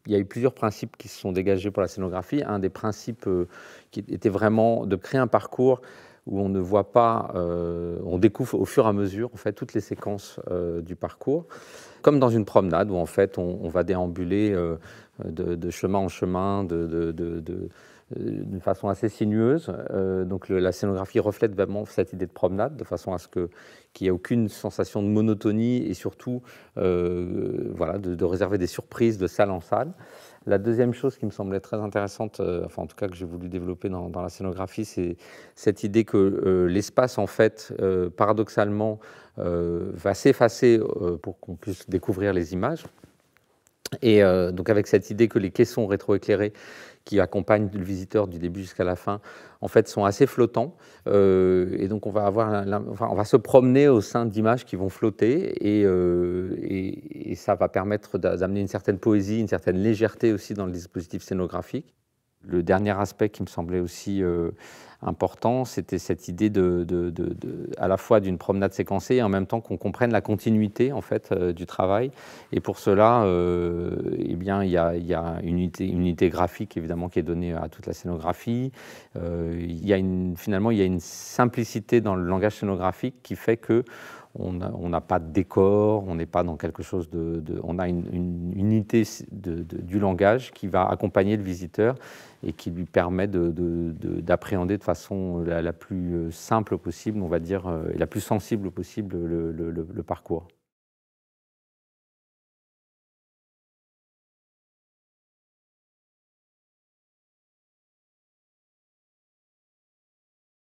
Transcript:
il y a eu plusieurs principes qui se sont dégagés pour la scénographie. Un des principes qui était vraiment de créer un parcours où on ne voit pas, on découvre au fur et à mesure en fait toutes les séquences du parcours, comme dans une promenade où en fait on va déambuler de chemin en chemin, d'une façon assez sinueuse. Donc la scénographie reflète vraiment cette idée de promenade, de façon à ce qu'il n'y ait aucune sensation de monotonie et surtout voilà, de réserver des surprises de salle en salle. La deuxième chose qui me semblait très intéressante, enfin en tout cas que j'ai voulu développer dans la scénographie, c'est cette idée que l'espace, en fait, paradoxalement, va s'effacer pour qu'on puisse découvrir les images. Et donc avec cette idée que les caissons rétroéclairés qui accompagnent le visiteur du début jusqu'à la fin, en fait, sont assez flottants. Et donc on va avoir, enfin, on va se promener au sein d'images qui vont flotter et ça va permettre d'amener une certaine poésie, une certaine légèreté aussi dans le dispositif scénographique. Le dernier aspect qui me semblait aussi important, c'était cette idée à la fois d'une promenade séquencée et en même temps qu'on comprenne la continuité en fait du travail. Et pour cela, eh bien, il y a une unité graphique évidemment qui est donnée à toute la scénographie. Finalement, il y a une simplicité dans le langage scénographique qui fait que on n'a pas de décor, on n'est pas dans quelque chose on a une unité du langage qui va accompagner le visiteur et qui lui permet d'appréhender de façon la plus simple possible, on va dire, et la plus sensible possible le parcours.